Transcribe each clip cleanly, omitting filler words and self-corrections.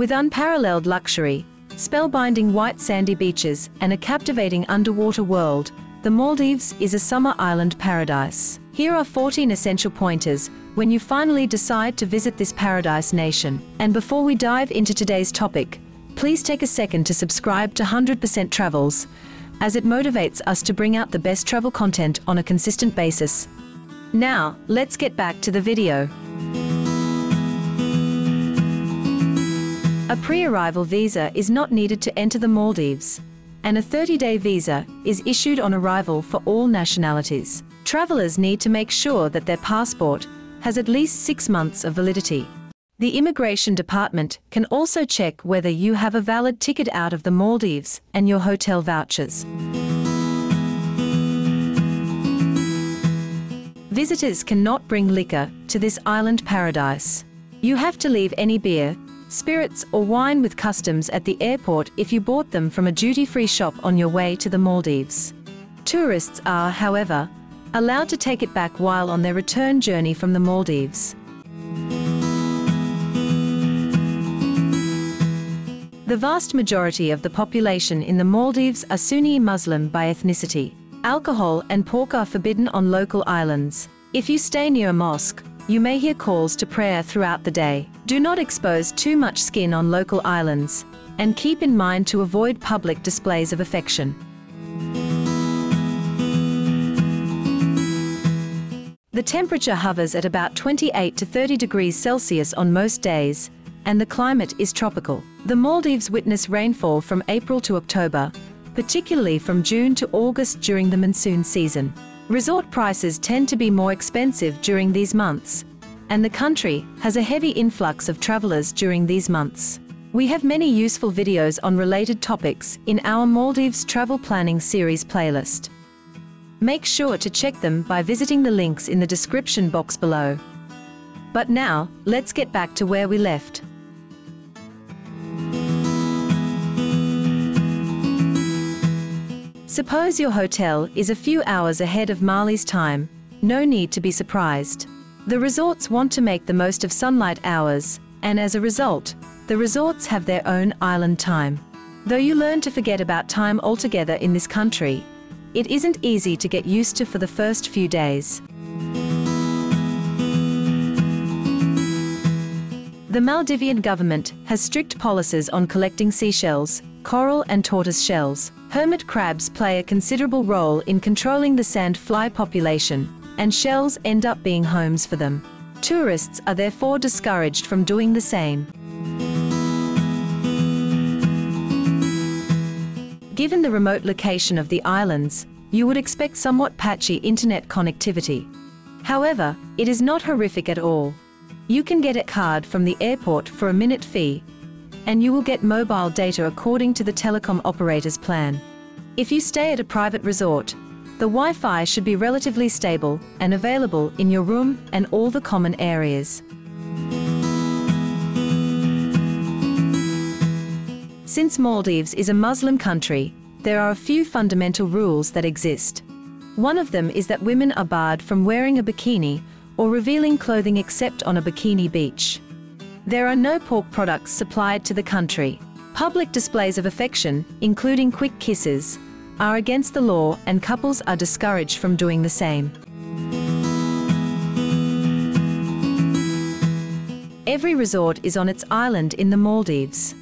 With unparalleled luxury, spellbinding white sandy beaches, and a captivating underwater world, the Maldives is a summer island paradise. Here are 14 essential pointers when you finally decide to visit this paradise nation. And before we dive into today's topic, please take a second to subscribe to 100% Travels, as it motivates us to bring out the best travel content on a consistent basis. Now, let's get back to the video. A pre-arrival visa is not needed to enter the Maldives, and a 30-day visa is issued on arrival for all nationalities. Travelers need to make sure that their passport has at least 6 months of validity. The immigration department can also check whether you have a valid ticket out of the Maldives and your hotel vouchers. Visitors cannot bring liquor to this island paradise. You have to leave any beer, spirits or wine with customs at the airport if you bought them from a duty-free shop on your way to the Maldives. Tourists are, however, allowed to take it back while on their return journey from the Maldives. The vast majority of the population in the Maldives are Sunni Muslim by ethnicity. Alcohol and pork are forbidden on local islands. If you stay near a mosque, you may hear calls to prayer throughout the day. Do not expose too much skin on local islands, and keep in mind to avoid public displays of affection. The temperature hovers at about 28 to 30 degrees Celsius on most days, and the climate is tropical. The Maldives witness rainfall from April to October, particularly from June to August during the monsoon season. Resort prices tend to be more expensive during these months, and the country has a heavy influx of travelers during these months. We have many useful videos on related topics in our Maldives Travel Planning Series playlist. Make sure to check them by visiting the links in the description box below. But now, let's get back to where we left. Suppose your hotel is a few hours ahead of Mali's time. No need to be surprised. The resorts want to make the most of sunlight hours, and as a result, the resorts have their own island time. Though you learn to forget about time altogether in this country, it isn't easy to get used to for the first few days. The Maldivian government has strict policies on collecting seashells, coral and tortoise shells. Hermit crabs play a considerable role in controlling the sandfly population, and shells end up being homes for them. Tourists are therefore discouraged from doing the same. Given the remote location of the islands, you would expect somewhat patchy internet connectivity. However, it is not horrific at all. You can get a card from the airport for a minute fee, and you will get mobile data according to the telecom operator's plan. If you stay at a private resort, the Wi-Fi should be relatively stable and available in your room and all the common areas. Since Maldives is a Muslim country, there are a few fundamental rules that exist. One of them is that women are barred from wearing a bikini or revealing clothing except on a bikini beach. There are no pork products supplied to the country. Public displays of affection, including quick kisses, are against the law, and couples are discouraged from doing the same. Every resort is on its island in the Maldives.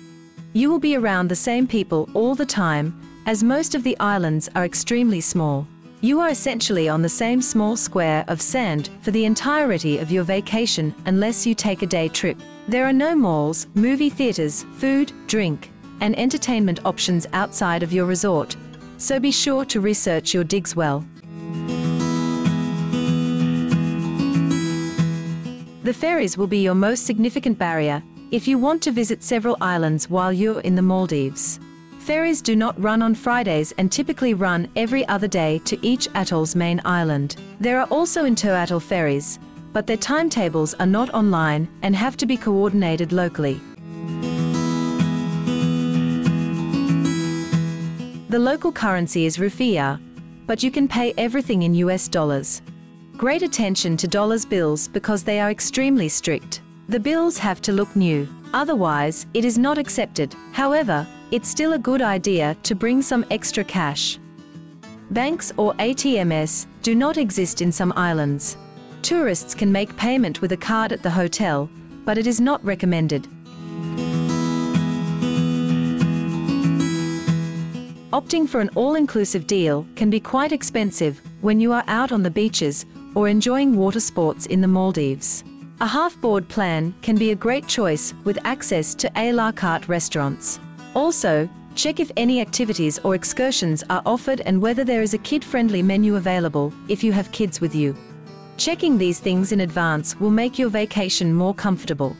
You will be around the same people all the time, as most of the islands are extremely small. You are essentially on the same small square of sand for the entirety of your vacation unless you take a day trip. There are no malls, movie theaters, food, drink, and entertainment options outside of your resort, so be sure to research your digs well. The ferries will be your most significant barrier if you want to visit several islands while you're in the Maldives. Ferries do not run on Fridays and typically run every other day to each atoll's main island. There are also inter-atoll ferries, but their timetables are not online and have to be coordinated locally. The local currency is rupiah, but you can pay everything in US dollars. Great attention to dollars bills because they are extremely strict. The bills have to look new. Otherwise, it is not accepted. However, it's still a good idea to bring some extra cash. Banks or ATMs do not exist in some islands. Tourists can make payment with a card at the hotel, but it is not recommended. Opting for an all-inclusive deal can be quite expensive when you are out on the beaches or enjoying water sports in the Maldives. A half-board plan can be a great choice with access to a la carte restaurants. Also, check if any activities or excursions are offered and whether there is a kid-friendly menu available if you have kids with you. Checking these things in advance will make your vacation more comfortable.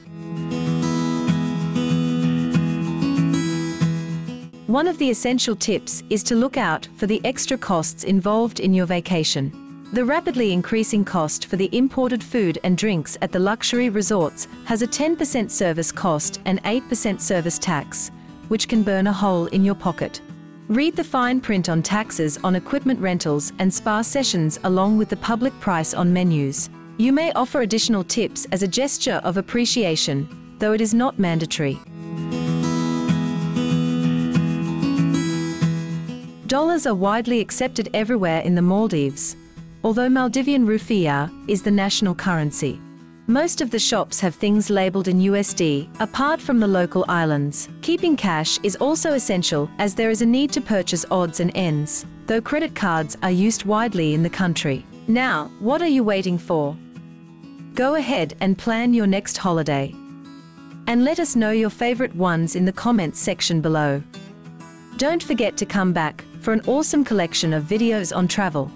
One of the essential tips is to look out for the extra costs involved in your vacation. The rapidly increasing cost for the imported food and drinks at the luxury resorts has a 10% service cost and 8% service tax, which can burn a hole in your pocket. Read the fine print on taxes on equipment rentals and spa sessions along with the public price on menus. You may offer additional tips as a gesture of appreciation, though it is not mandatory. Dollars are widely accepted everywhere in the Maldives, although Maldivian rupiah is the national currency. Most of the shops have things labeled in USD, apart from the local islands. Keeping cash is also essential as there is a need to purchase odds and ends, though credit cards are used widely in the country. Now, what are you waiting for? Go ahead and plan your next holiday. And let us know your favorite ones in the comments section below. Don't forget to come back for an awesome collection of videos on travel.